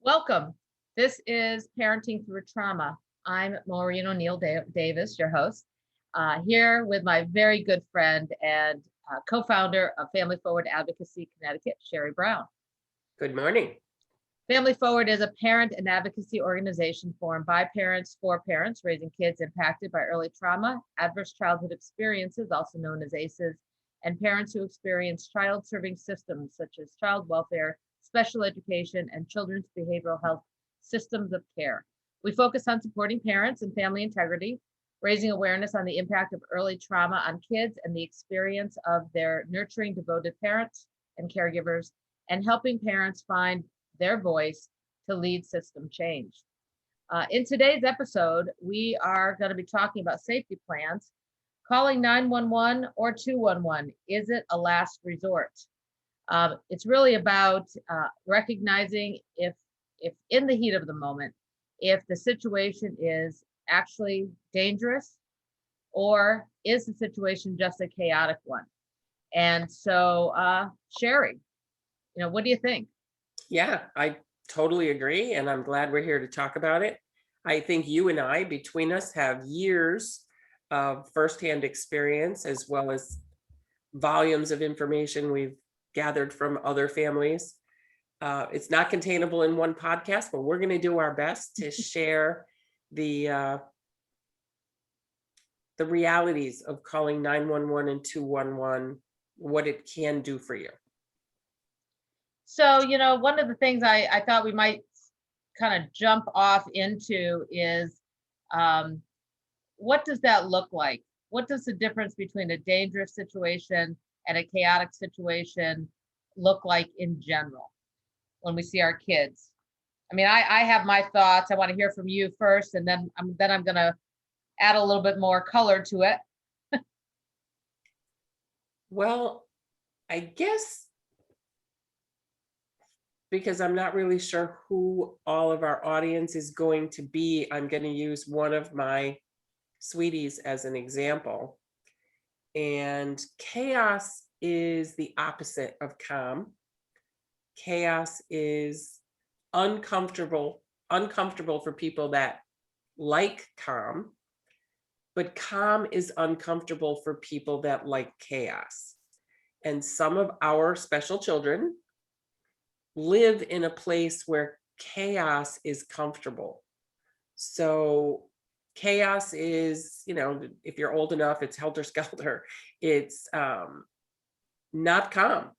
Welcome. This is Parenting Through Trauma. I'm Maureen O'Neill Davis, your host, here with my very good friend and co-founder of Family Forward Advocacy Connecticut, Cheri Brown. Good morning. Family Forward is a parent and advocacy organization formed by parents for parents raising kids impacted by early trauma, adverse childhood experiences, also known as ACEs, and parents who experience child-serving systems such as child welfare, special education, and children's behavioral health systems of care. We focus on supporting parents and family integrity, raising awareness on the impact of early trauma on kids and the experience of their nurturing, devoted parents and caregivers, and helping parents find their voice to lead system change. In today's episode, we are going to be talking about safety plans. Calling 911 or 211, is it a last resort? It's really about recognizing if in the heat of the moment, if the situation is actually dangerous, or is the situation just a chaotic one? And so, Cheri, what do you think? Yeah, I totally agree. And I'm glad we're here to talk about it. I think you and I, between us, have years of firsthand experience, as well as volumes of information we've gathered from other families. It's not containable in one podcast, but we're going to do our best to share the realities of calling 911 and 211, what it can do for you. So, one of the things I thought we might kind of jump off into is what does that look like? What does the difference between a dangerous situation and a chaotic situation look like in general when we see our kids? I mean, I have my thoughts. I want to hear from you first, and then I'm going to add a little bit more color to it. Well, I guess because I'm not really sure who all of our audience is going to be, I'm going to use one of my sweeties as an example. And chaos is the opposite of calm. Chaos is uncomfortable for people that like calm, but calm is uncomfortable for people that like chaos. And some of our special children live in a place where chaos is comfortable. So chaos is, if you're old enough, it's helter-skelter. It's not calm.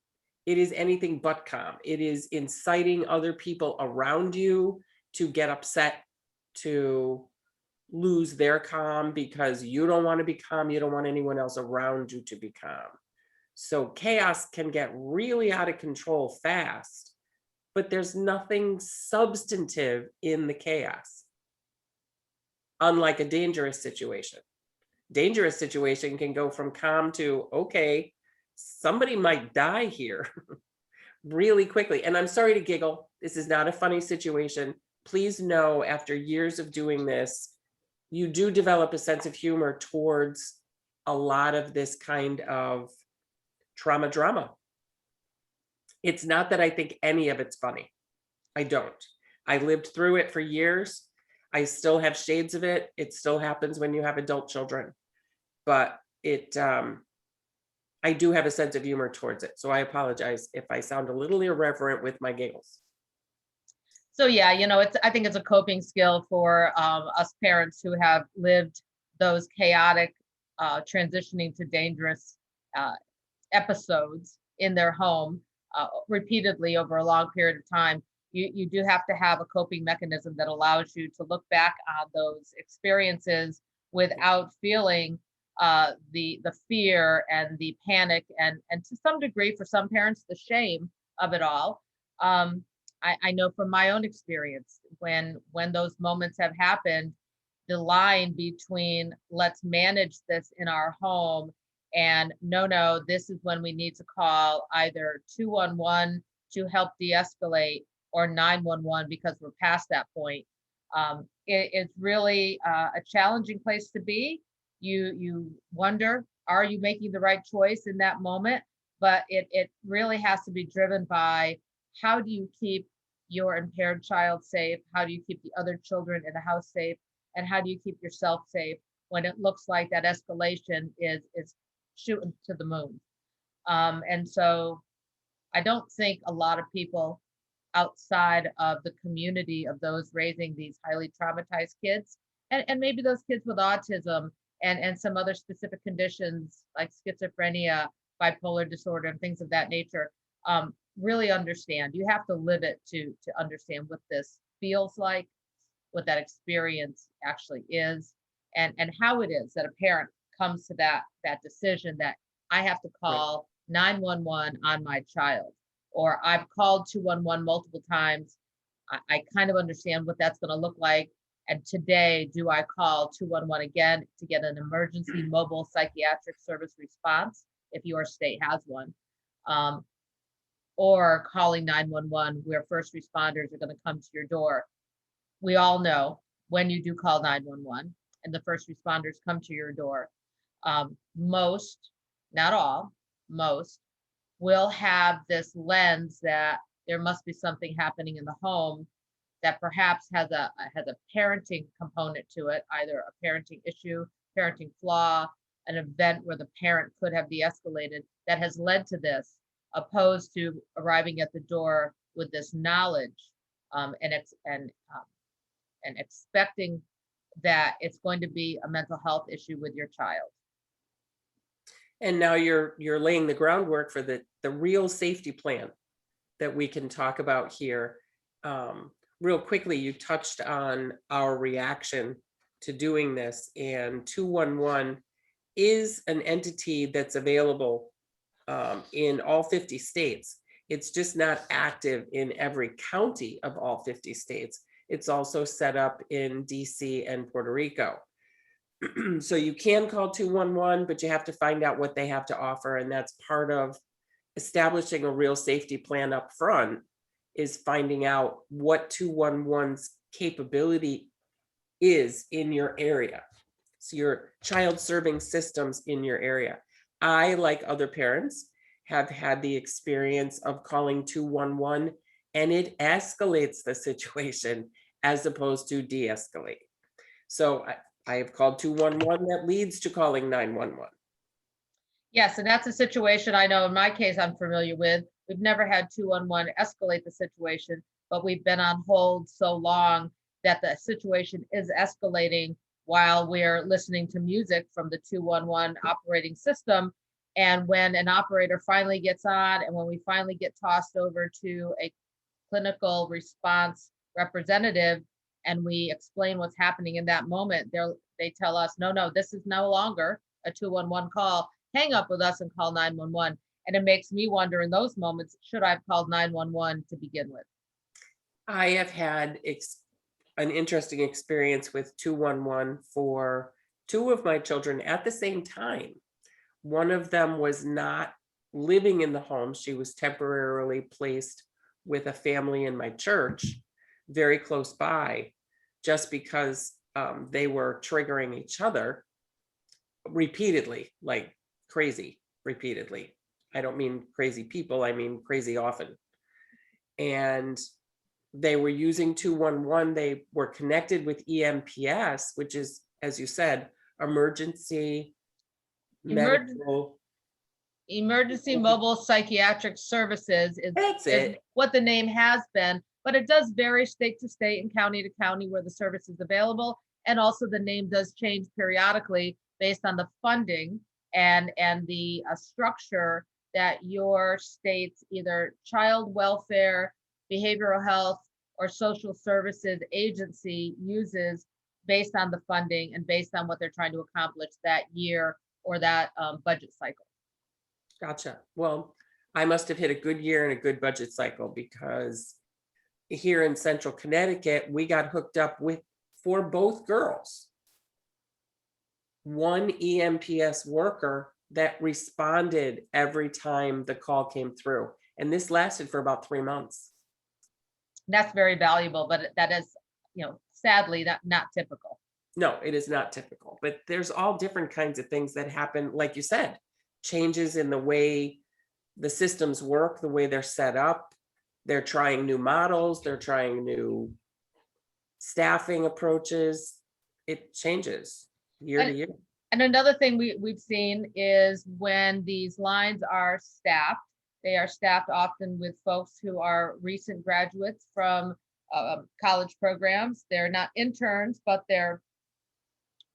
It is anything but calm. It is inciting other people around you to get upset, to lose their calm because you don't want to be calm. You don't want anyone else around you to be calm. So chaos can get really out of control fast, but there's nothing substantive in the chaos. Unlike a dangerous situation. Dangerous situation can go from calm to, okay, somebody might die here really quickly. And I'm sorry to giggle. This is not a funny situation. Please know, after years of doing this, you do develop a sense of humor towards a lot of this kind of trauma drama. It's not that I think any of it's funny. I don't. I lived through it for years. I still have shades of it. It still happens when you have adult children, but I do have a sense of humor towards it. So I apologize if I sound a little irreverent with my giggles. So yeah, I think it's a coping skill for us parents who have lived those chaotic, transitioning to dangerous episodes in their home repeatedly over a long period of time. You do have to have a coping mechanism that allows you to look back on those experiences without feeling the fear and the panic and to some degree, for some parents, the shame of it all. I know from my own experience, when those moments have happened, the line between let's manage this in our home and no, this is when we need to call either 211 to help de-escalate or 911 because we're past that point. It's really a challenging place to be. You wonder, are you making the right choice in that moment? But it really has to be driven by how do you keep your impaired child safe? How do you keep the other children in the house safe? And how do you keep yourself safe when it looks like that escalation is shooting to the moon? And so I don't think a lot of people outside of the community of those raising these highly traumatized kids, and maybe those kids with autism and some other specific conditions like schizophrenia, bipolar disorder, and things of that nature, really understand. You have to live it to understand what this feels like, what that experience actually is, and how it is that a parent comes to that decision that I have to Right. call 911 on my child, or I've called 211 multiple times. I kind of understand what that's going to look like. And today, do I call 211 again to get an emergency mobile psychiatric service response if your state has one? Or calling 911 where first responders are going to come to your door. We all know when you do call 911 and the first responders come to your door, most, not all, most will have this lens that there must be something happening in the home that perhaps has a parenting component to it, either a parenting issue, parenting flaw, an event where the parent could have de-escalated that has led to this, opposed to arriving at the door with this knowledge, and expecting that it's going to be a mental health issue with your child. And now you're laying the groundwork for the real safety plan that we can talk about here. Real quickly, you touched on our reaction to doing this, and 211 is an entity that's available in all 50 states. It's just not active in every county of all 50 states. It's also set up in DC and Puerto Rico. So you can call 211, but you have to find out what they have to offer. And that's part of establishing a real safety plan up front, is finding out what 211's capability is in your area. So your child serving systems in your area. I, like other parents, have had the experience of calling 211 and it escalates the situation as opposed to de-escalate. So I have called 211 that leads to calling 911. Yes, and that's a situation I know in my case I'm familiar with. We've never had 211 escalate the situation, but we've been on hold so long that the situation is escalating while we're listening to music from the 211 operating system. And when an operator finally gets on, and when we finally get tossed over to a clinical response representative, and we explain what's happening in that moment, they tell us, no, this is no longer a 211 call. Hang up with us and call 911. And it makes me wonder in those moments, should I have called 911 to begin with? I have had an interesting experience with 211 for two of my children at the same time. One of them was not living in the home. She was temporarily placed with a family in my church very close by, just because they were triggering each other repeatedly, like crazy, repeatedly. I don't mean crazy people, I mean crazy often. And they were using 211. They were connected with EMPS, which is, as you said, emergency medical. Emergency mobile psychiatric services is what the name has been, but it does vary state to state and county to county where the service is available. And also the name does change periodically based on the funding and the structure that your state's either child welfare, behavioral health, or social services agency uses based on the funding and based on what they're trying to accomplish that year or that budget cycle. Gotcha. Well, I must have hit a good year and a good budget cycle, because here in Central Connecticut, we got hooked up with, for both girls, one EMPS worker that responded every time the call came through. And this lasted for about 3 months. That's very valuable, but that is, sadly, not typical. No, it is not typical, but there's all different kinds of things that happen. Like you said, changes in the way the systems work, the way they're set up. They're trying new models, they're trying new staffing approaches. It changes year to And, year. and another thing we've seen is when these lines are staffed, they are staffed often with folks who are recent graduates from college programs. They're not interns, but they're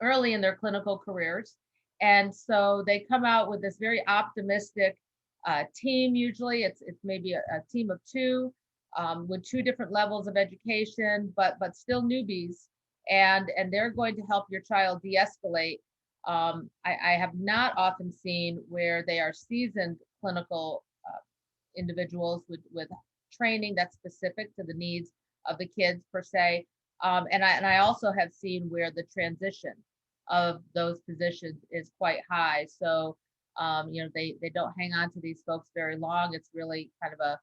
early in their clinical careers. And so they come out with this very optimistic team. Usually it's maybe a team of two with two different levels of education, but still newbies. And they're going to help your child de-escalate. I have not often seen where they are seasoned clinical individuals with training that's specific to the needs of the kids per se. And I also have seen where the transition of those positions is quite high. So, they don't hang on to these folks very long. It's really kind of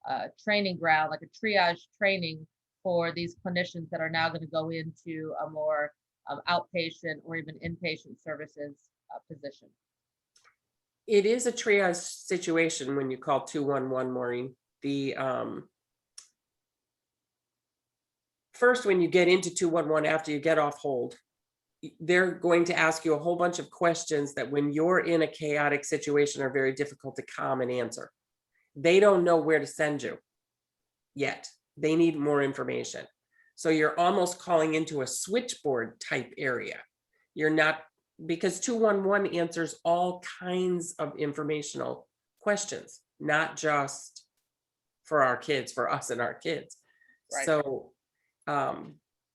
a training ground, like a triage training for these clinicians that are now going to go into a more outpatient or even inpatient services position. It is a triage situation when you call 211, Maureen. The first, when you get into 211 after you get off hold, they're going to ask you a whole bunch of questions that when you're in a chaotic situation are very difficult to calm and answer. They don't know where to send you yet. They need more information. So you're almost calling into a switchboard type area. You're not, because 211 answers all kinds of informational questions, not just for our kids, for us and our kids. Right. So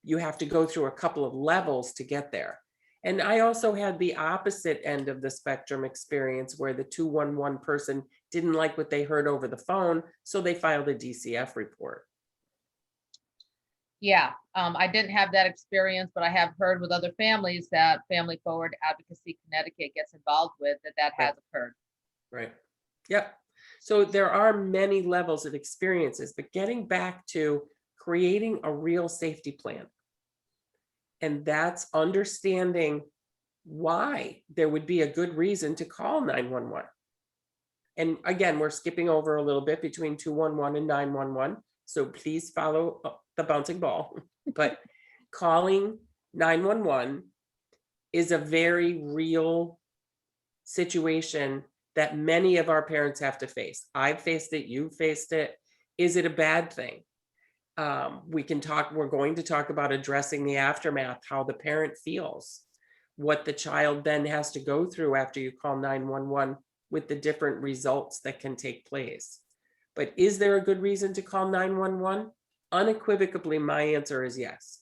you have to go through a couple of levels to get there. And I also had the opposite end of the spectrum experience where the 211 person didn't like what they heard over the phone, so they filed a DCF report. Yeah, I didn't have that experience, but I have heard with other families that Family Forward Advocacy Connecticut gets involved with that has occurred. Right. Yep. So there are many levels of experiences, but getting back to creating a real safety plan. And that's understanding why there would be a good reason to call 911. And again, we're skipping over a little bit between 211 and 911. So please follow the bouncing ball. But calling 911 is a very real situation that many of our parents have to face. I've faced it, you've faced it. Is it a bad thing? We're going to talk about addressing the aftermath, how the parent feels, what the child then has to go through after you call 911 with the different results that can take place. But is there a good reason to call 911? Unequivocally, my answer is yes.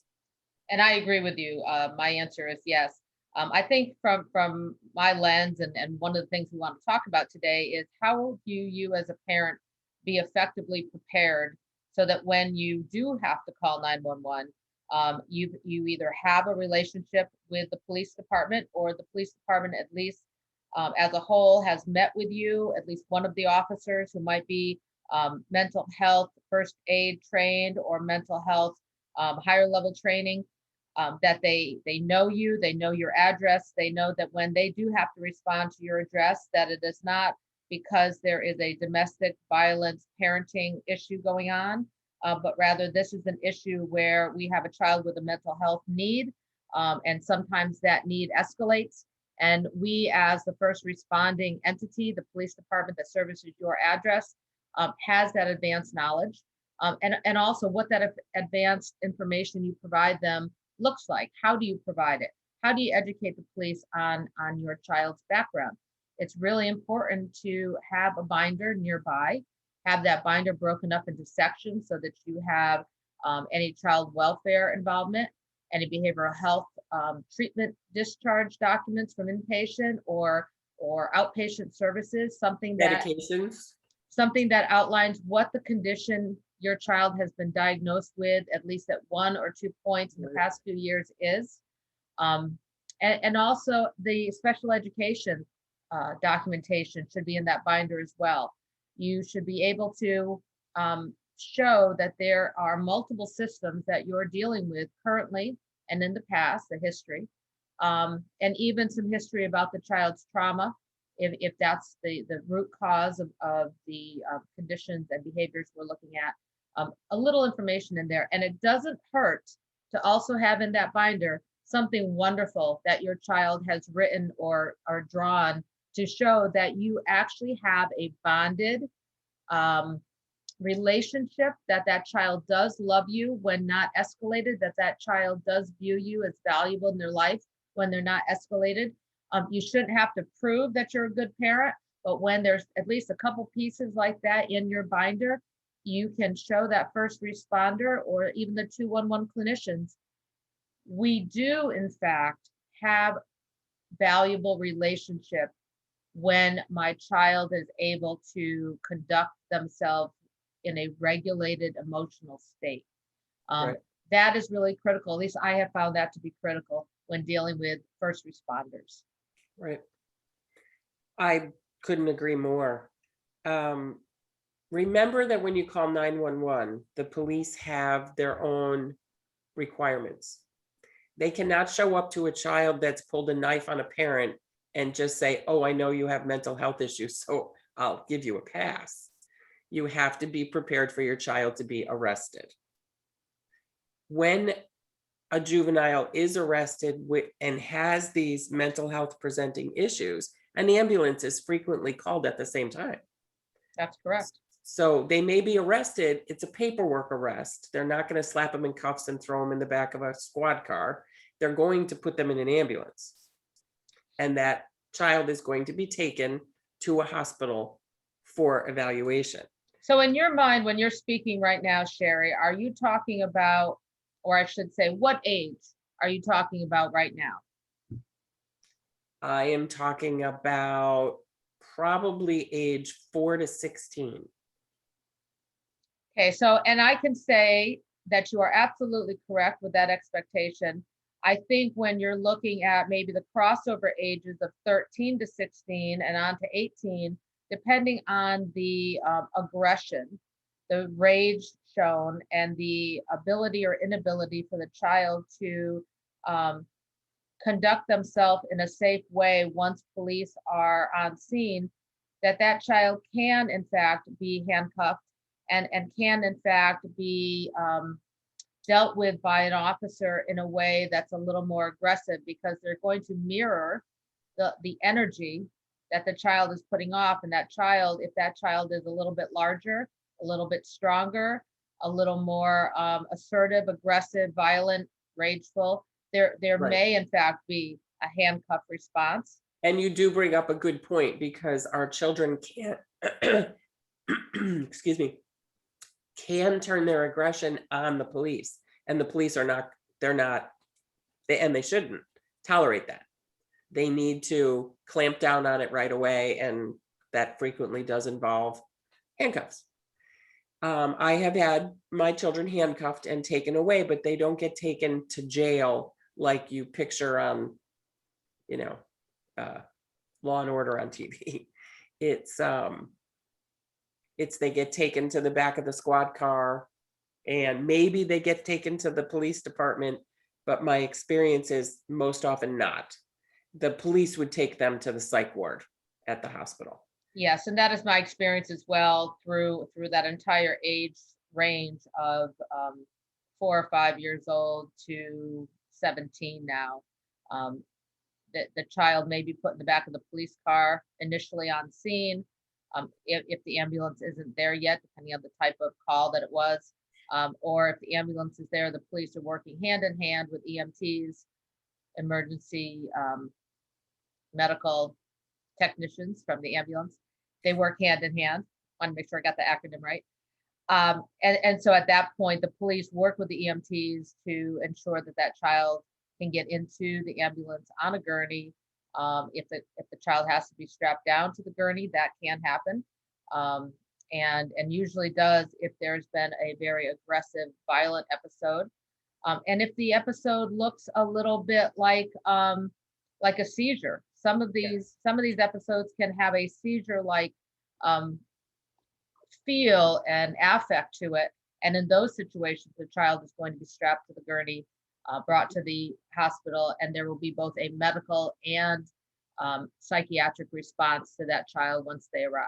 And I agree with you. My answer is yes. I think from my lens, and one of the things we want to talk about today is how do you as a parent be effectively prepared so that when you do have to call 911, you either have a relationship with the police department, or the police department at least as a whole has met with you, at least one of the officers who might be mental health first aid trained or mental health higher level training, that they know you, they know your address, they know that when they do have to respond to your address, that it is not because there is a domestic violence parenting issue going on, but rather this is an issue where we have a child with a mental health need, and sometimes that need escalates. And we, as the first responding entity, the police department that services your address, has that advanced knowledge, and also what that advanced information you provide them looks like. How do you provide it? How do you educate the police on your child's background? It's really important to have a binder nearby, have that binder broken up into sections so that you have any child welfare involvement, any behavioral health treatment discharge documents from inpatient or outpatient services, something that outlines what the condition your child has been diagnosed with at least at 1 or 2 points in the past few years is. And also the special education documentation should be in that binder as well. You should be able to show that there are multiple systems that you're dealing with currently and in the past, the history, and even some history about the child's trauma if that's the root cause of the conditions and behaviors we're looking at. A little information in there, and it doesn't hurt to also have in that binder something wonderful that your child has written or drawn to show that you actually have a bonded relationship, that that child does love you when not escalated, that that child does view you as valuable in their life when they're not escalated. You shouldn't have to prove that you're a good parent, but when there's at least a couple pieces like that in your binder, you can show that first responder or even the 211 clinicians, we do in fact have valuable relationship when my child is able to conduct themselves in a regulated emotional state. Right. That is really critical. At least I have found that to be critical when dealing with first responders. Right. I couldn't agree more. Remember that when you call 911, the police have their own requirements. They cannot show up to a child that's pulled a knife on a parent and just say, oh, I know you have mental health issues, so I'll give you a pass. You have to be prepared for your child to be arrested. When a juvenile is arrested and has these mental health presenting issues, an ambulance is frequently called at the same time. That's correct. So they may be arrested. It's a paperwork arrest. They're not going to slap them in cuffs and throw them in the back of a squad car. They're going to put them in an ambulance. And that child is going to be taken to a hospital for evaluation. So in your mind, when you're speaking right now, Cheri, are you talking about, or I should say, what age are you talking about right now? I am talking about probably age 4 to 16. Okay, so, and I can say that you are absolutely correct with that expectation. I think when you're looking at maybe the crossover ages of 13 to 16 and on to 18, depending on the aggression, the rage shown, and the ability or inability for the child to conduct themselves in a safe way once police are on scene, that child can in fact be handcuffed and can in fact be dealt with by an officer in a way that's a little more aggressive, because they're going to mirror the energy that the child is putting off. And that child, if that child is a little bit larger, a little bit stronger, a little more assertive, aggressive, violent, rageful, there Right. may in fact be a handcuff response. And you do bring up a good point, because our children can't, excuse me, can turn their aggression on the police, and the police are not, and they shouldn't tolerate that. They need to clamp down on it right away, and that frequently does involve handcuffs. I have had my children handcuffed and taken away, but they don't get taken to jail like you picture on, Law and Order on TV. It's they get taken to the back of the squad car, and maybe they get taken to the police department, but my experience is most often not. The police would take them to the psych ward at the hospital. Yes, and that is my experience as well through that entire age range of 4 or 5 years old to 17 now. The child may be put in the back of the police car initially on scene. If the ambulance isn't there yet, depending on the type of call that it was, or if the ambulance is there, the police are working hand in hand with EMTs, emergency medical technicians from the ambulance. They work hand in hand. I want to make sure I got the acronym right. And so at that point, the police work with the EMTs to ensure that child can get into the ambulance on a gurney. If the child has to be strapped down to the gurney, that can happen, and usually does if there's been a very aggressive, violent episode, and if the episode looks a little bit like a seizure. Some of these episodes can have a seizure-like feel and affect to it, and in those situations, the child is going to be strapped to the gurney, brought to the hospital, and there will be both a medical and psychiatric response to that child once they arrive.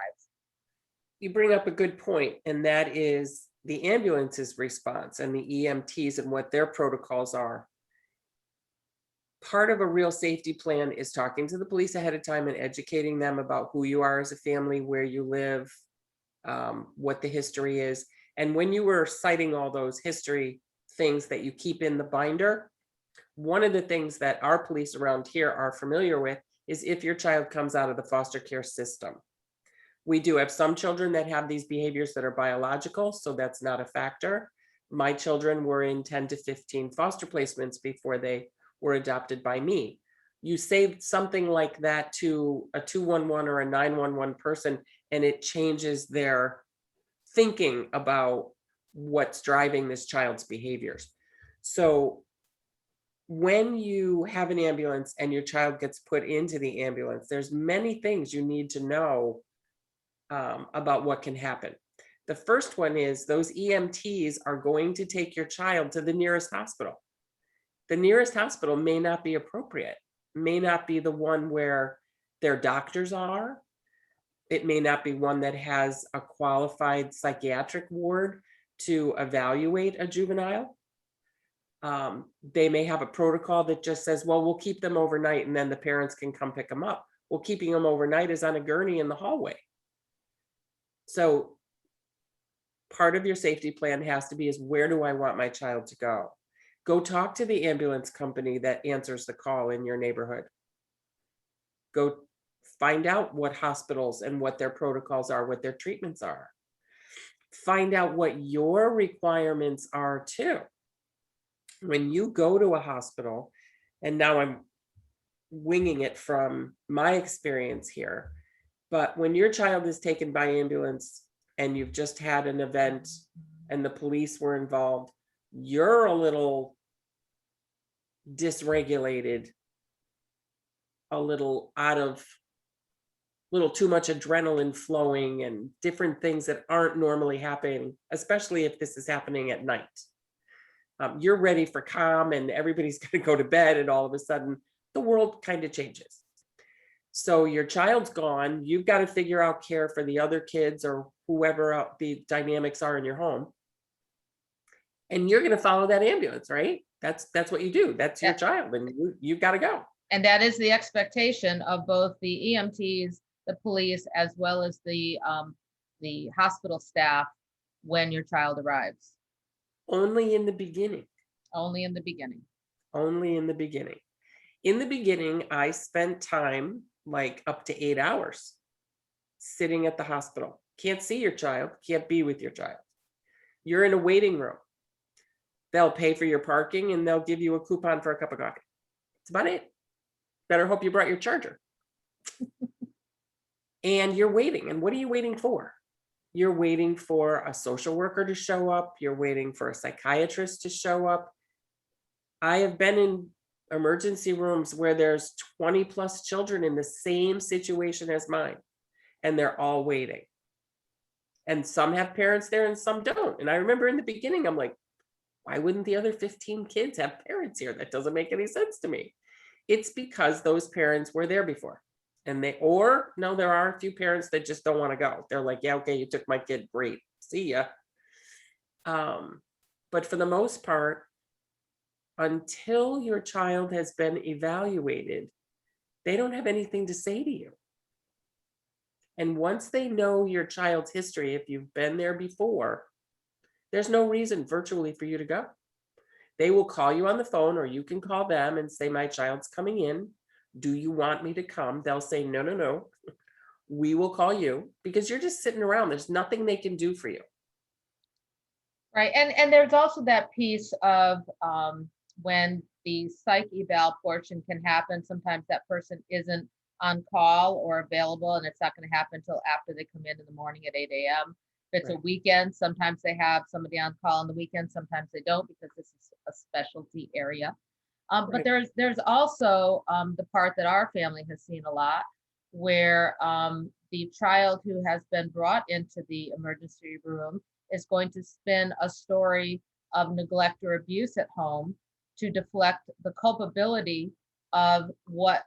You bring up a good point, and that is the ambulance's response and the EMTs and what their protocols are. Part of a real safety plan is talking to the police ahead of time and educating them about who you are as a family, where you live, what the history is. And when you were citing all those history things that you keep in the binder, one of the things that our police around here are familiar with is if your child comes out of the foster care system. We do have some children that have these behaviors that are biological, so that's not a factor. My children were in 10 to 15 foster placements before they were adopted by me. You say something like that to a 211 or a 911 person, and it changes their thinking about what's driving this child's behaviors. So when you have an ambulance and your child gets put into the ambulance, there's many things you need to know about what can happen. The first one is those EMTs are going to take your child to the nearest hospital. The nearest hospital may not be appropriate, may not be the one where their doctors are. It may not be one that has a qualified psychiatric ward to evaluate a juvenile. They may have a protocol that just says, well, we'll keep them overnight and then the parents can come pick them up. Well, keeping them overnight is on a gurney in the hallway. So part of your safety plan has to be is, where do I want my child to go? Go talk to the ambulance company that answers the call in your neighborhood. Go find out what hospitals and what their protocols are, what their treatments are. Find out what your requirements are too. When you go to a hospital, and now I'm winging it from my experience here, but when your child is taken by ambulance and you've just had an event and the police were involved, you're a little dysregulated, a little too much adrenaline flowing and different things that aren't normally happening, especially if this is happening at night. You're ready for calm and everybody's going to go to bed, and all of a sudden the world kind of changes. So your child's gone, you've got to figure out care for the other kids or whoever the dynamics are in your home. And you're going to follow that ambulance, right? That's what you do. That's your child, and you've got to go. And that is the expectation of both the EMTs, the police, as well as the hospital staff when your child arrives. Only in the beginning. Only in the beginning. Only in the beginning. In the beginning, I spent time like up to 8 hours sitting at the hospital. Can't see your child, can't be with your child. You're in a waiting room. They'll pay for your parking and they'll give you a coupon for a cup of coffee. That's about it. Better hope you brought your charger. And you're waiting. And what are you waiting for? You're waiting for a social worker to show up. You're waiting for a psychiatrist to show up. I have been in emergency rooms where there's 20 plus children in the same situation as mine, and they're all waiting. And some have parents there and some don't. And I remember in the beginning, I'm like, why wouldn't the other 15 kids have parents here? That doesn't make any sense to me. It's because those parents were there before. And there are a few parents that just don't want to go. They're like, yeah, okay, you took my kid, great, see ya. But for the most part, until your child has been evaluated, they don't have anything to say to you. And once they know your child's history, if you've been there before, there's no reason virtually for you to go. They will call you on the phone, or you can call them and say, my child's coming in. Do you want me to come? They'll say, no. We will call you, because you're just sitting around. There's nothing they can do for you. Right. And there's also that piece of when the psych eval portion can happen, sometimes that person isn't on call or available, and it's not going to happen until after they come in the morning at 8 a.m. If it's a weekend, sometimes they have somebody on call on the weekend, sometimes they don't, because this is a specialty area. But there's also the part that our family has seen a lot, where the child who has been brought into the emergency room is going to spin a story of neglect or abuse at home to deflect the culpability of what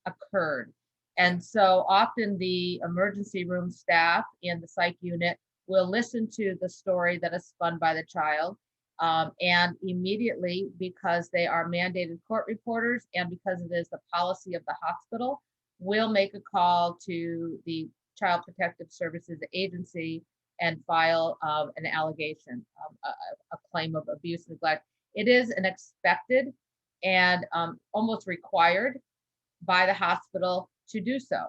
occurred. And so often the emergency room staff and the psych unit will listen to the story that is spun by the child. And immediately, because they are mandated court reporters and because it is the policy of the hospital, will make a call to the Child Protective Services Agency and file an allegation, a claim of abuse, neglect. It is an expected and almost required by the hospital to do so.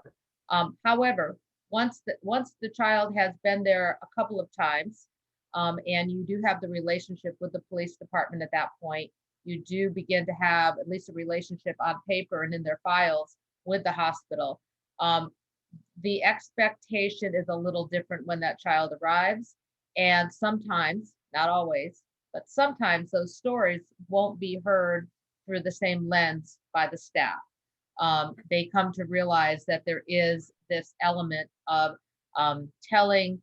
However, once the child has been there a couple of times, and you do have the relationship with the police department at that point, you do begin to have at least a relationship on paper and in their files with the hospital. The expectation is a little different when that child arrives, and sometimes, not always, but sometimes those stories won't be heard through the same lens by the staff. They come to realize that there is this element of telling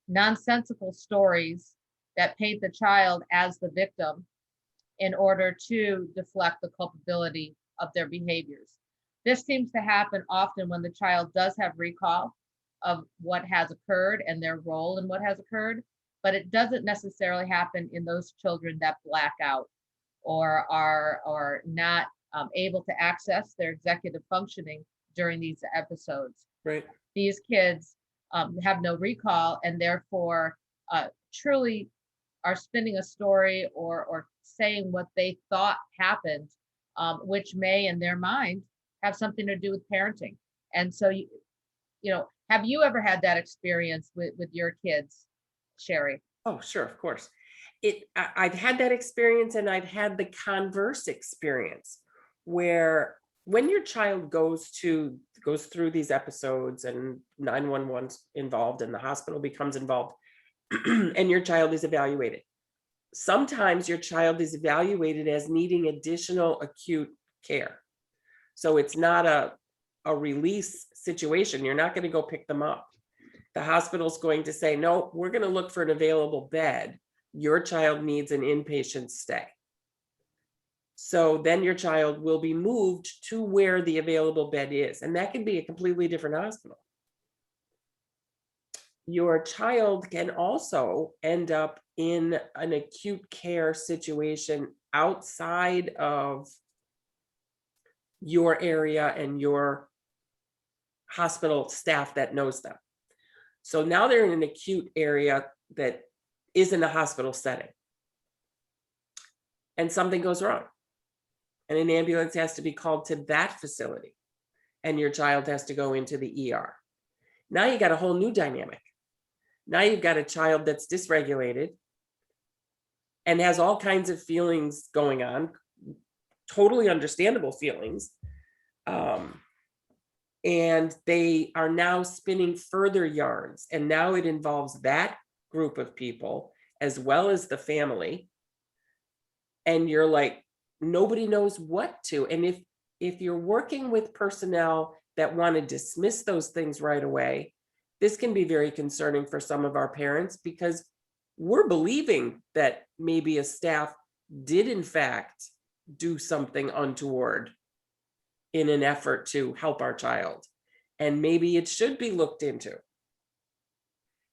nonsensical stories that paint the child as the victim in order to deflect the culpability of their behaviors. This seems to happen often when the child does have recall of what has occurred and their role in what has occurred, but it doesn't necessarily happen in those children that black out or are not able to access their executive functioning during these episodes. Right. These kids have no recall and therefore truly are spinning a story or saying what they thought happened, which may in their mind have something to do with parenting. And so, have you ever had that experience with your kids, Cheri? Oh, sure, of course. I've had that experience, and I've had the converse experience where when your child goes through these episodes and 911's involved and the hospital becomes involved and your child is evaluated. Sometimes your child is evaluated as needing additional acute care. So it's not a release situation. You're not going to go pick them up. The hospital's going to say, no, we're going to look for an available bed. Your child needs an inpatient stay. So then your child will be moved to where the available bed is. And that can be a completely different hospital. Your child can also end up in an acute care situation outside of your area and your hospital staff that knows them. So now they're in an acute area that isn't a hospital setting. And something goes wrong. And an ambulance has to be called to that facility. And your child has to go into the ER. Now you got a whole new dynamic. Now you've got a child that's dysregulated and has all kinds of feelings going on, totally understandable feelings. And they are now spinning further yarns. And now it involves that group of people as well as the family. And you're like, nobody knows what to. And if you're working with personnel that want to dismiss those things right away, this can be very concerning for some of our parents because we're believing that maybe a staff did in fact do something untoward in an effort to help our child. And maybe it should be looked into.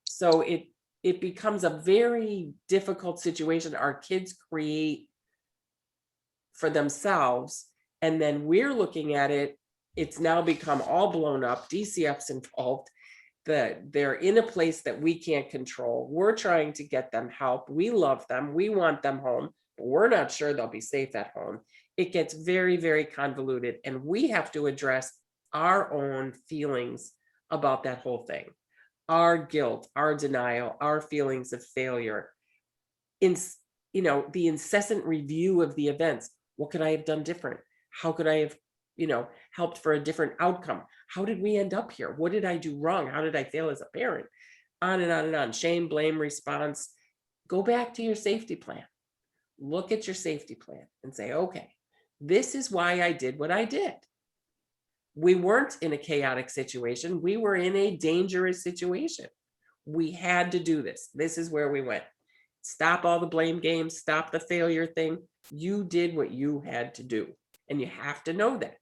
So it becomes a very difficult situation our kids create for themselves. And then we're looking at it, it's now become all blown up, DCF's involved, that they're in a place that we can't control. We're trying to get them help. We love them. We want them home, but we're not sure they'll be safe at home. It gets very, very convoluted, and we have to address our own feelings about that whole thing. Our guilt, our denial, our feelings of failure. The incessant review of the events. What could I have done different? How could I have, helped for a different outcome? How did we end up here? What did I do wrong? How did I fail as a parent? On and on and on. Shame, blame, response. Go back to your safety plan. Look at your safety plan and say, okay, this is why I did what I did. We weren't in a chaotic situation. We were in a dangerous situation. We had to do this. This is where we went. Stop all the blame games. Stop the failure thing. You did what you had to do. And you have to know that.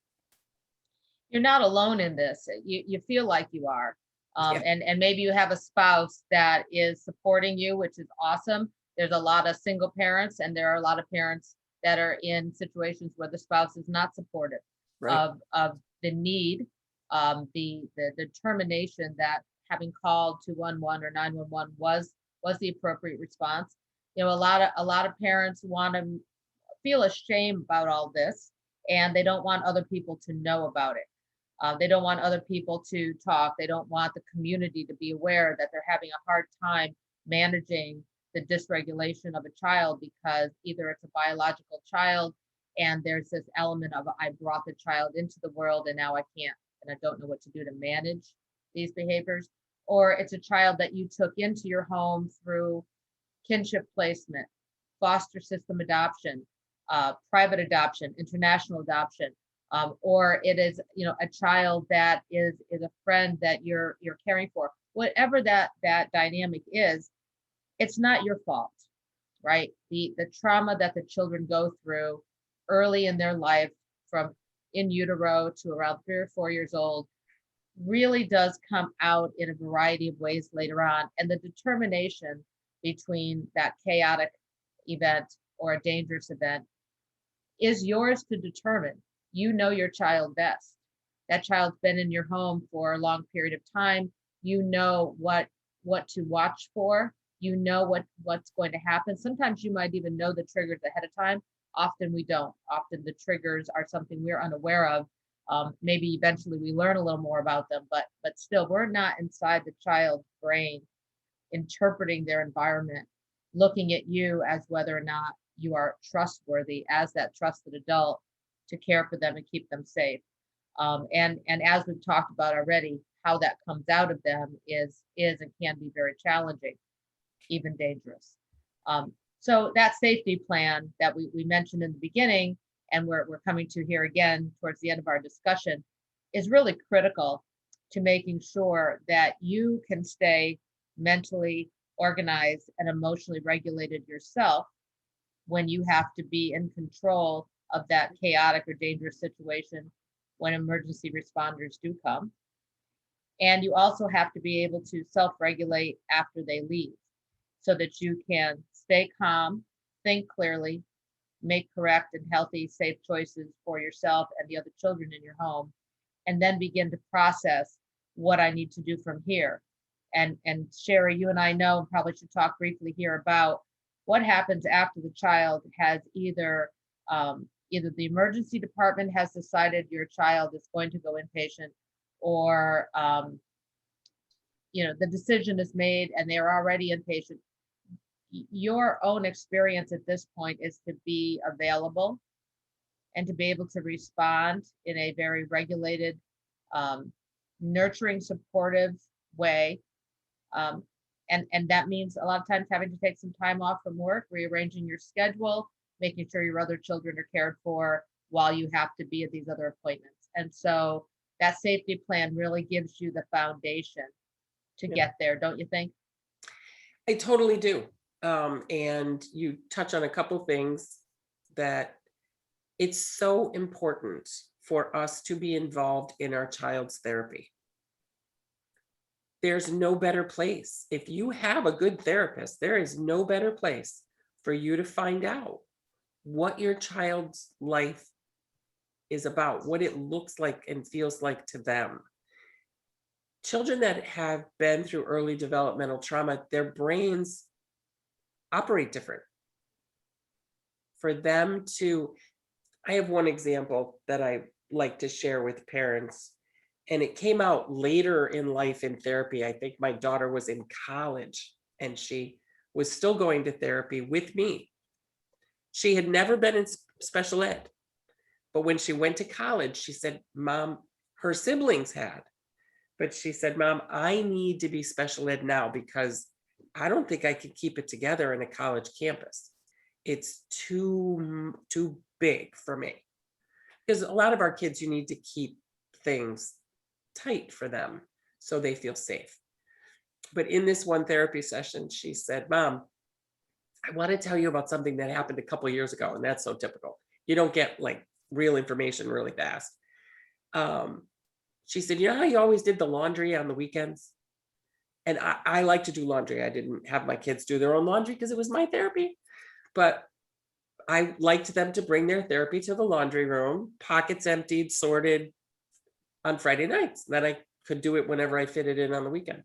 you're not alone in this. You feel like you are. Yeah, And maybe you have a spouse that is supporting you, which is awesome. There's a lot of single parents, and there are a lot of parents that are in situations where the spouse is not supportive right. of the need, the determination that having called 211 or 911 was the appropriate response. You know, a lot of parents want to feel ashamed about all this, and they don't want other people to know about it. They don't want other people to talk. They don't want the community to be aware that they're having a hard time managing the dysregulation of a child, because either it's a biological child and there's this element of I brought the child into the world and now I can't, and I don't know what to do to manage these behaviors, or it's a child that you took into your home through kinship placement, foster system adoption, private adoption, international adoption, or it is, you know, a child that is a friend that you're caring for. Whatever that dynamic is, it's not your fault, right? The trauma that the children go through early in their life, from in utero to around 3 or 4 years old, really does come out in a variety of ways later on. And the determination between that chaotic event or a dangerous event is yours to determine. You know your child best. That child's been in your home for a long period of time. You know what to watch for. You know what's going to happen. Sometimes you might even know the triggers ahead of time. Often we don't. Often the triggers are something we're unaware of. Maybe eventually we learn a little more about them, but still, we're not inside the child's brain interpreting their environment, looking at you as whether or not you are trustworthy as that trusted adult to care for them and keep them safe. And as we've talked about already, how that comes out of them is and can be very challenging, even dangerous. So that safety plan that we mentioned in the beginning, and we're coming to here again towards the end of our discussion, is really critical to making sure that you can stay mentally organized and emotionally regulated yourself when you have to be in control of that chaotic or dangerous situation when emergency responders do come. And you also have to be able to self-regulate after they leave, so that you can stay calm, think clearly, make correct and healthy, safe choices for yourself and the other children in your home, and then begin to process what I need to do from here. And Cheri, you and I know, and probably should talk briefly here about what happens after the child has either the emergency department has decided your child is going to go inpatient, or the decision is made and they're already inpatient. Your own experience at this point is to be available and to be able to respond in a very regulated, nurturing, supportive way. And that means a lot of times having to take some time off from work, rearranging your schedule, making sure your other children are cared for while you have to be at these other appointments. And so that safety plan really gives you the foundation to Yeah. get there, don't you think? I totally do. And you touch on a couple things that it's so important for us to be involved in our child's therapy. There's no better place. If you have a good therapist, there is no better place for you to find out what your child's life is about, what it looks like and feels like to them. Children that have been through early developmental trauma, their brains operate different. For them to, I have one example that I like to share with parents, and it came out later in life in therapy. I think my daughter was in college and she was still going to therapy with me. She had never been in special ed, but when she went to college, she said, Mom, her siblings had, but she said, Mom, I need to be special ed now because I don't think I can keep it together in a college campus. It's too big for me. Because a lot of our kids, you need to keep things tight for them so they feel safe. But in this one therapy session, she said, Mom, I want to tell you about something that happened a couple of years ago. And that's so typical. You don't get like real information really fast. She said, you know how you always did the laundry on the weekends? And I like to do laundry. I didn't have my kids do their own laundry because it was my therapy, but I liked them to bring their therapy to the laundry room, pockets emptied, sorted on Friday nights. Then I could do it whenever I fit it in on the weekend.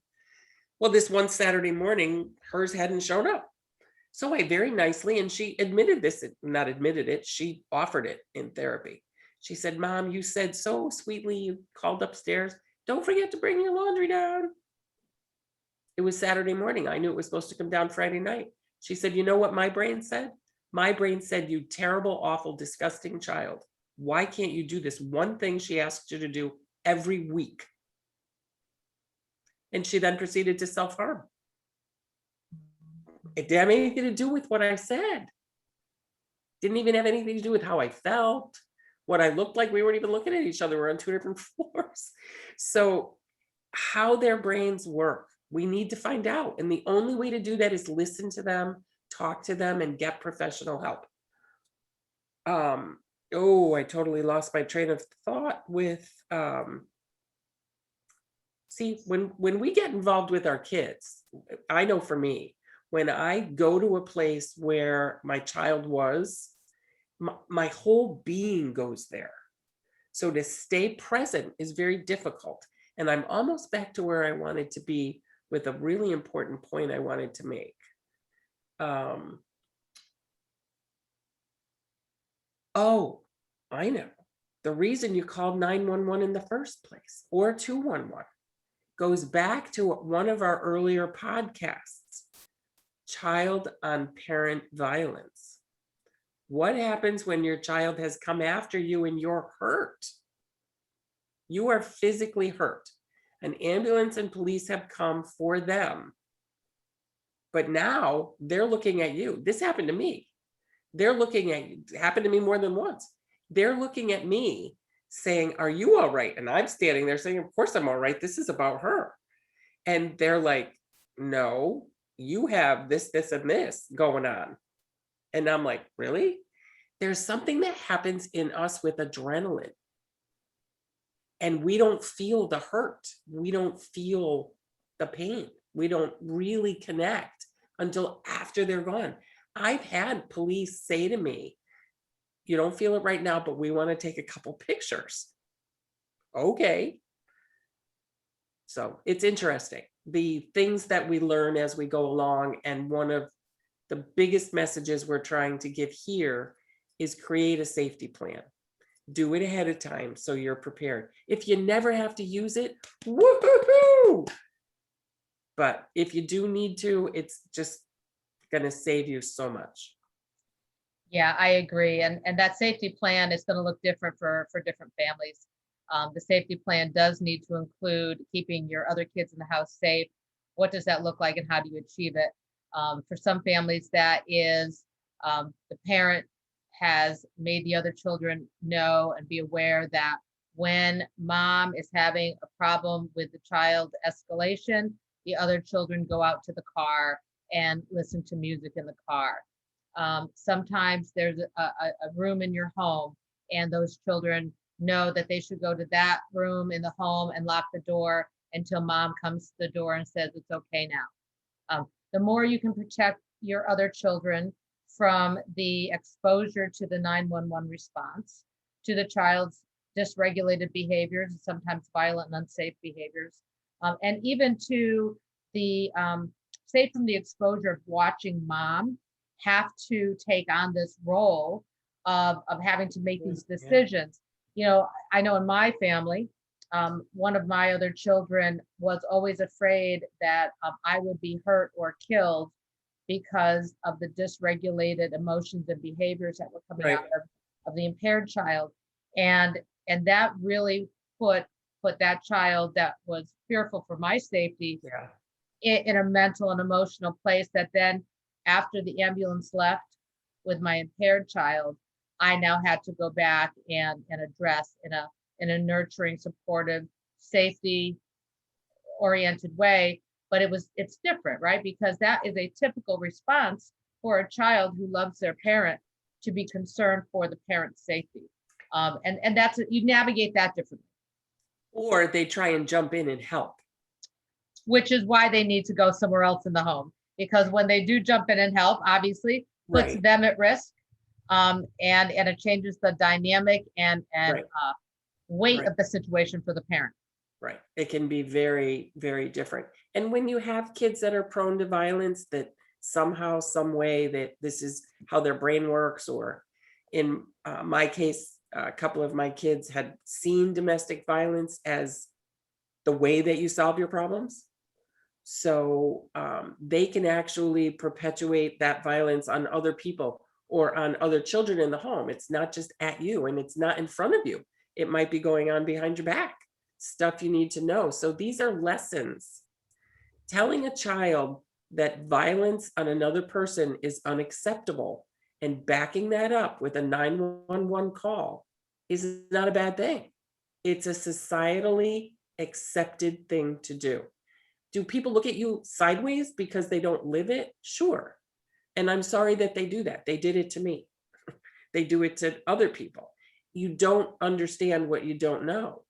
Well, this one Saturday morning, hers hadn't shown up. So I very nicely, and she admitted this, not admitted it, she offered it in therapy. She said, Mom, you said so sweetly, you called upstairs, don't forget to bring your laundry down. It was Saturday morning. I knew it was supposed to come down Friday night. She said, you know what my brain said? My brain said, you terrible, awful, disgusting child. Why can't you do this one thing she asked you to do every week? And she then proceeded to self-harm. It didn't have anything to do with what I said. Didn't even have anything to do with how I felt, what I looked like. We weren't even looking at each other. We're on two different floors. So how their brains work, we need to find out. And the only way to do that is listen to them, talk to them, and get professional help. Oh, I totally lost my train of thought with, see, when we get involved with our kids, I know for me, when I go to a place where my child was, my whole being goes there. So to stay present is very difficult. And I'm almost back to where I wanted to be with a really important point I wanted to make. Oh, I know. The reason you called 911 in the first place, or 211, goes back to one of our earlier podcasts, child on parent violence. What happens when your child has come after you and you're hurt? You are physically hurt. An ambulance and police have come for them. But now they're looking at you. This happened to me. They're looking at you. It happened to me more than once. They're looking at me saying, are you all right? And I'm standing there saying, of course I'm all right. This is about her. And they're like, no, you have this, this, and this going on. And I'm like, really? There's something that happens in us with adrenaline. And we don't feel the hurt. We don't feel the pain. We don't really connect until after they're gone. I've had police say to me, you don't feel it right now, but we want to take a couple pictures. Okay. So it's interesting, the things that we learn as we go along. And one of the biggest messages we're trying to give here is create a safety plan. Do it ahead of time so you're prepared. If you never have to use it, woo-hoo-hoo! But if you do need to, it's just going to save you so much. Yeah, I agree. And that safety plan is going to look different for different families. The safety plan does need to include keeping your other kids in the house safe. What does that look like and how do you achieve it? For some families, that is the parent has made the other children know and be aware that when mom is having a problem with the child escalation, the other children go out to the car and listen to music in the car. Sometimes there's a room in your home and those children know that they should go to that room in the home and lock the door until mom comes to the door and says it's okay now. The more you can protect your other children from the exposure to the 911 response, to the child's dysregulated behaviors, sometimes violent and unsafe behaviors, and even to the safe from the exposure of watching mom have to take on this role of having to make these decisions. You know, I know in my family, one of my other children was always afraid that I would be hurt or killed because of the dysregulated emotions and behaviors that were coming out of the impaired child. And that really put that child that was fearful for my safety in a mental and emotional place that then after the ambulance left with my impaired child, I now had to go back and address in a nurturing, supportive, safety oriented way. But it's different, right? Because that is a typical response for a child who loves their parent to be concerned for the parent's safety. And that's, you navigate that differently. Or they try and jump in and help. which is why they need to go somewhere else in the home. Because when they do jump in and help, obviously puts Right, them at risk. And it changes the dynamic and right, weight right, of the situation for the parent. right. It can be very, very different. And when you have kids that are prone to violence, that somehow, some way that this is how their brain works, or in my case, a couple of my kids had seen domestic violence as the way that you solve your problems. So they can actually perpetuate that violence on other people or on other children in the home. It's not just at you, and it's not in front of you. It might be going on behind your back, stuff you need to know. So these are lessons. Telling a child that violence on another person is unacceptable and backing that up with a 911 call is not a bad thing. It's a societally accepted thing to do. Do people look at you sideways because they don't live it? Sure. And I'm sorry that they do that. They did it to me. They do it to other people. You don't understand what you don't know.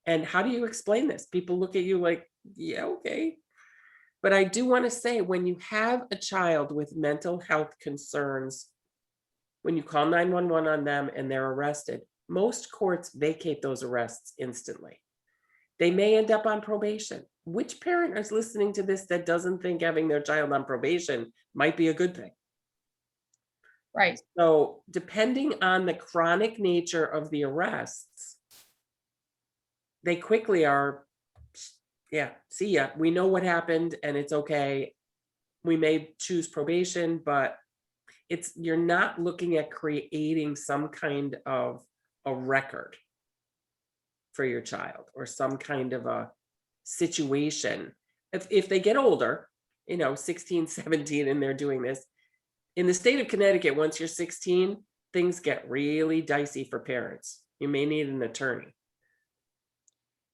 And how do you explain this? People look at you like, yeah, okay. But I do want to say, when you have a child with mental health concerns, when you call 911 on them and they're arrested, most courts vacate those arrests instantly. They may end up on probation. Which parent is listening to this that doesn't think having their child on probation might be a good thing? Right. So, depending on the chronic nature of the arrests, they quickly are, yeah, see ya. We know what happened and it's okay. We may choose probation, but you're not looking at creating some kind of a record for your child, or some kind of a situation. If they get older, 16, 17, and they're doing this, in the state of Connecticut, once you're 16, things get really dicey for parents. You may need an attorney.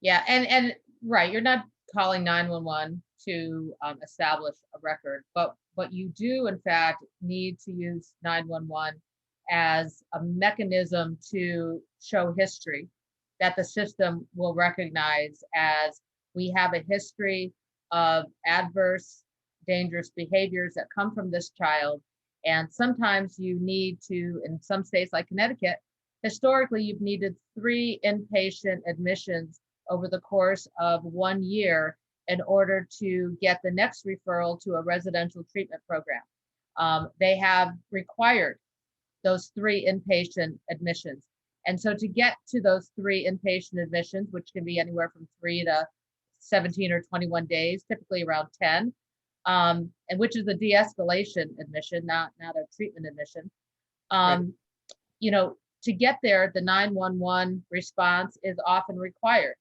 Yeah. And right. You're not calling 911 to establish a record, but you do, in fact, need to use 911 as a mechanism to show history that the system will recognize as we have a history of adverse, dangerous behaviors that come from this child. And sometimes you need to, in some states like Connecticut, historically, you've needed 3 inpatient admissions over the course of 1 year in order to get the next referral to a residential treatment program. They have required those 3 inpatient admissions. And so to get to those 3 inpatient admissions, which can be anywhere from 3 to 17 or 21 days, typically around 10, and which is a de-escalation admission, not a treatment admission. Right. To get there, the 911 response is often required.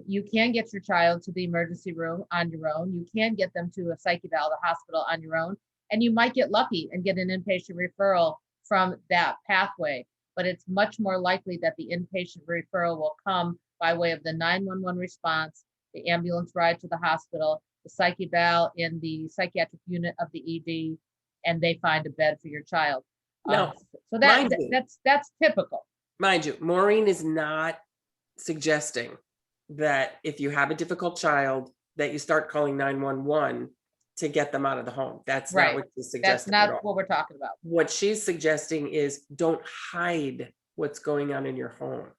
You can get your child to the emergency room on your own. You can get them to a psych eval, the hospital, on your own. And you might get lucky and get an inpatient referral from that pathway. But it's much more likely that the inpatient referral will come by way of the 911 response, the ambulance ride to the hospital, the psych eval in the psychiatric unit of the ED, and they find a bed for your child. No, So that's typical. mind you, Maureen is not suggesting that if you have a difficult child, that you start calling 911 to get them out of the home. That's not Right. what she's That's suggesting at all. not what we're talking about. What she's suggesting is, don't hide what's going on in your home.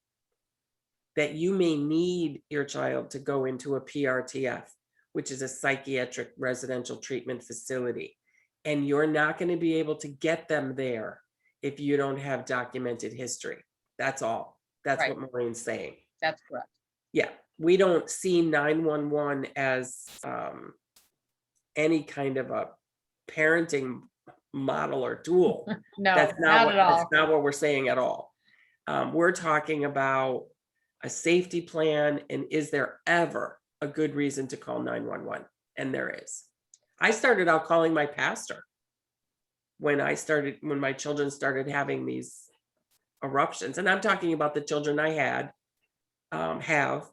That you may need your child to go into a PRTF, which is a psychiatric residential treatment facility. And you're not going to be able to get them there if you don't have documented history. That's all. That's Right. what Maureen's saying. That's correct. Yeah, we don't see 911 as any kind of a parenting model or tool. No, That's not at all. That's not what we're saying at all. We're talking about a safety plan, and is there ever a good reason to call 911? And there is. I started out calling my pastor when my children started having these eruptions, and I'm talking about the children I had have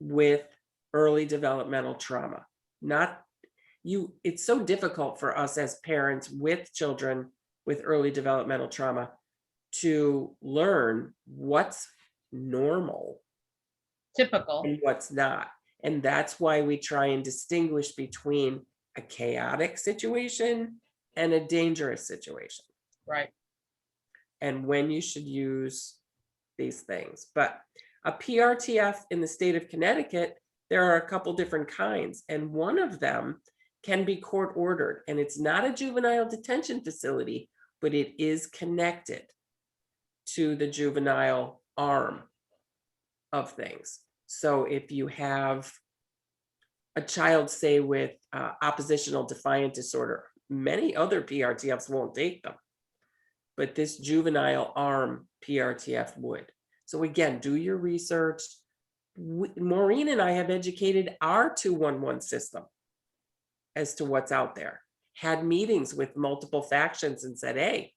with early developmental trauma. It's so difficult for us as parents with children with early developmental trauma to learn what's normal Typical, and what's not. And that's why we try and distinguish between a chaotic situation and a dangerous situation, right? and when you should use these things. But a PRTF in the state of Connecticut, there are a couple different kinds, and one of them can be court ordered, and it's not a juvenile detention facility, but it is connected to the juvenile arm of things. So if you have a child, say, with oppositional defiant disorder, many other PRTFs won't take them, but this juvenile arm PRTF would. So again, do your research. Maureen and I have educated our 211 system as to what's out there, had meetings with multiple factions and said, hey,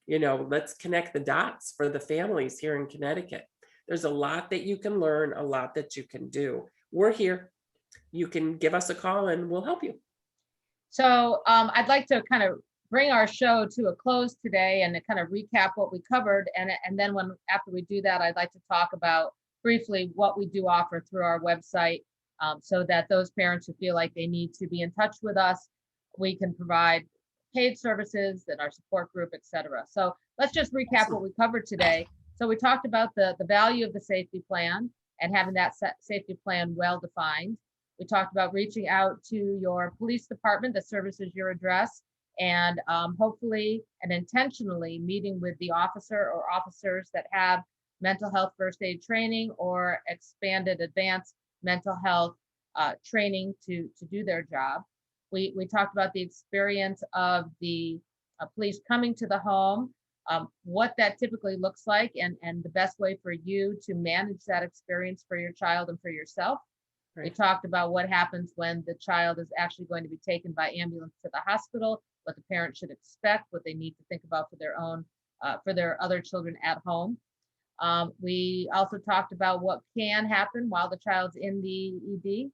let's connect the dots for the families here in Connecticut. There's a lot that you can learn, a lot that you can do. We're here. You can give us a call and we'll help you. So I'd like to kind of bring our show to a close today and to kind of recap what we covered. And then after we do that, I'd like to talk about briefly what we do offer through our website, so that those parents who feel like they need to be in touch with us, we can provide paid services and our support group, et cetera. So let's just recap what we covered today. So we talked about the value of the safety plan and having that safety plan well defined. We talked about reaching out to your police department that services your address, and hopefully and intentionally meeting with the officer or officers that have mental health first aid training or expanded advanced mental health training to do their job. We talked about the experience of the police coming to the home, what that typically looks like, and the best way for you to manage that experience for your child and for yourself. Right. We talked about what happens when the child is actually going to be taken by ambulance to the hospital, what the parent should expect, what they need to think about for their other children at home. We also talked about what can happen while the child's in the ED,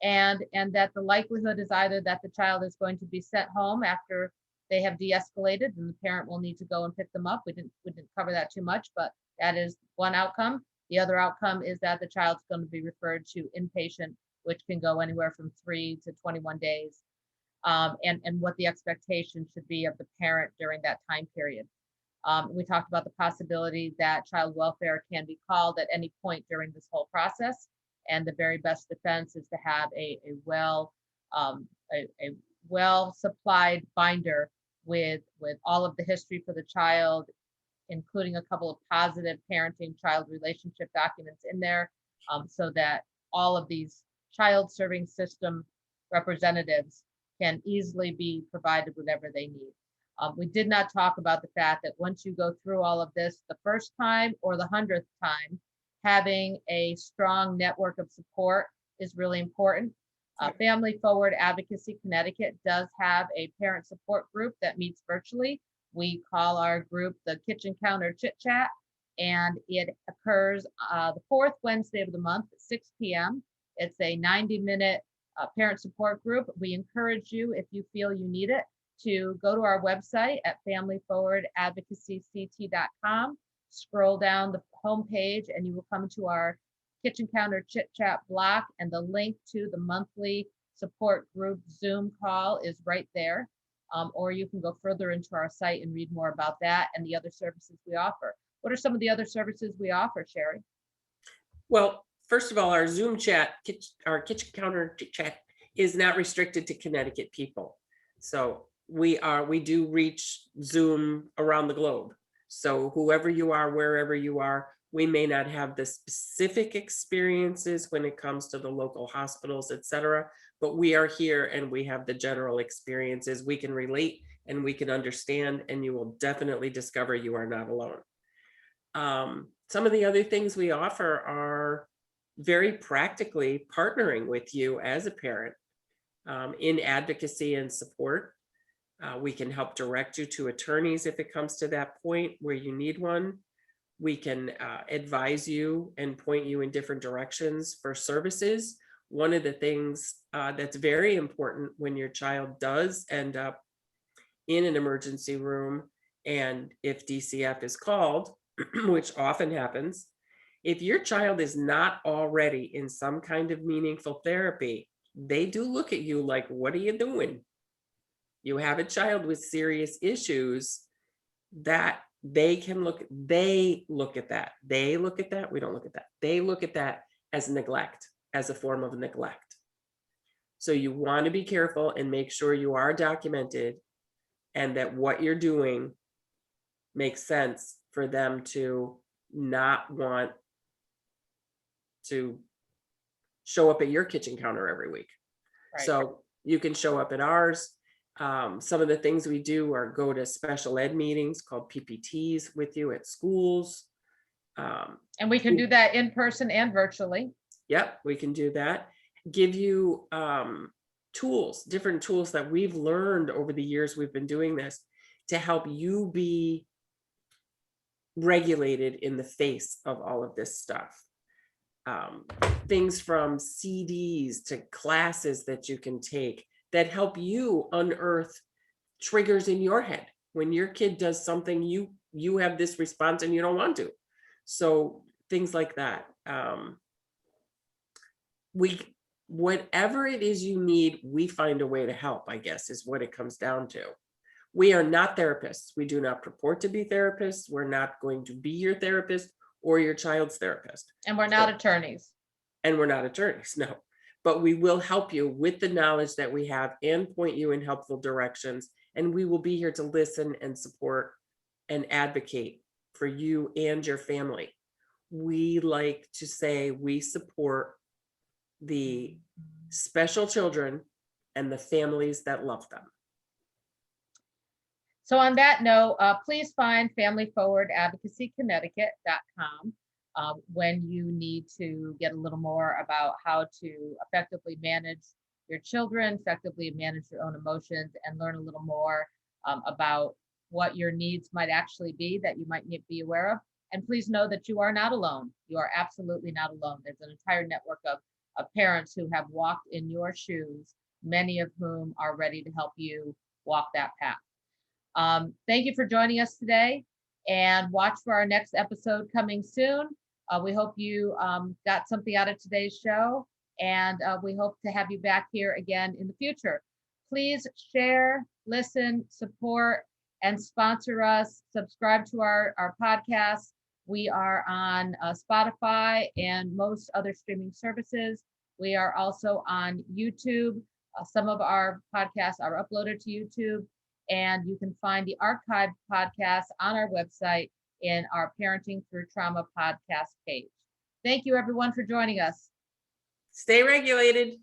and that the likelihood is either that the child is going to be sent home after they have de-escalated and the parent will need to go and pick them up. We didn't cover that too much, but that is one outcome. The other outcome is that the child's going to be referred to inpatient, which can go anywhere from 3 to 21 days, and what the expectation should be of the parent during that time period. We talked about the possibility that child welfare can be called at any point during this whole process, and the very best defense is to have a well supplied binder with all of the history for the child, including a couple of positive parenting child relationship documents in there, so that all of these child serving system representatives can easily be provided whatever they need. We did not talk about the fact that once you go through all of this the first time or the 100th time, having a strong network of support is really important. Family Forward Advocacy Connecticut does have a parent support group that meets virtually. We call our group the Kitchen Counter Chit Chat, and it occurs the fourth Wednesday of the month at 6 p.m. It's a 90-minute parent support group. We encourage you, if you feel you need it, to go to our website at familyforwardadvocacyct.com, scroll down the homepage, and you will come to our Kitchen Counter Chit Chat block, and the link to the monthly support group Zoom call is right there. Or you can go further into our site and read more about that and the other services we offer. What are some of the other services we offer, Cheri? Well, first of all, our Zoom chat, our Kitchen Counter Chat, is not restricted to Connecticut people. So we do reach Zoom around the globe. So whoever you are, wherever you are, we may not have the specific experiences when it comes to the local hospitals, et cetera, but we are here and we have the general experiences. We can relate and we can understand, and you will definitely discover you are not alone. Some of the other things we offer are very practically partnering with you as a parent in advocacy and support. We can help direct you to attorneys if it comes to that point where you need one. We can advise you and point you in different directions for services. One of the things that's very important when your child does end up in an emergency room, and if DCF is called, which often happens, If your child is not already in some kind of meaningful therapy, they do look at you like, what are you doing? You have a child with serious issues that they look at that. They look at that. We don't look at that. They look at that as neglect, as a form of neglect. So you want to be careful and make sure you are documented and that what you're doing makes sense for them to not want to show up at your kitchen counter every week. Right. So you can show up at ours. Some of the things we do are go to special ed meetings called PPTs with you at schools. And we can do that in person and virtually. Yep, we can do that. Give you tools, different tools that we've learned over the years we've been doing this to help you be regulated in the face of all of this stuff. Things from CDs to classes that you can take that help you unearth triggers in your head. When your kid does something, you have this response and you don't want to. So things like that. Whatever it is you need, we find a way to help, I guess, is what it comes down to. We are not therapists. We do not purport to be therapists. We're not going to be your therapist or your child's therapist. And we're not attorneys. And we're not attorneys, no. But we will help you with the knowledge that we have and point you in helpful directions. And we will be here to listen and support and advocate for you and your family. We like to say we support the special children and the families that love them. So on that note, please find familyforwardadvocacyconnecticut.com when you need to get a little more about how to effectively manage your children, effectively manage your own emotions, and learn a little more about what your needs might actually be that you might need to be aware of. And please know that you are not alone. You are absolutely not alone. There's an entire network of parents who have walked in your shoes, many of whom are ready to help you walk that path. Thank you for joining us today, and watch for our next episode coming soon. We hope you got something out of today's show, and we hope to have you back here again in the future. Please share, listen, support, and sponsor us. Subscribe to our podcast. We are on Spotify and most other streaming services. We are also on YouTube. Some of our podcasts are uploaded to YouTube, and you can find the archived podcast on our website in our Parenting Through Trauma podcast page. Thank you, everyone, for joining us. Stay regulated.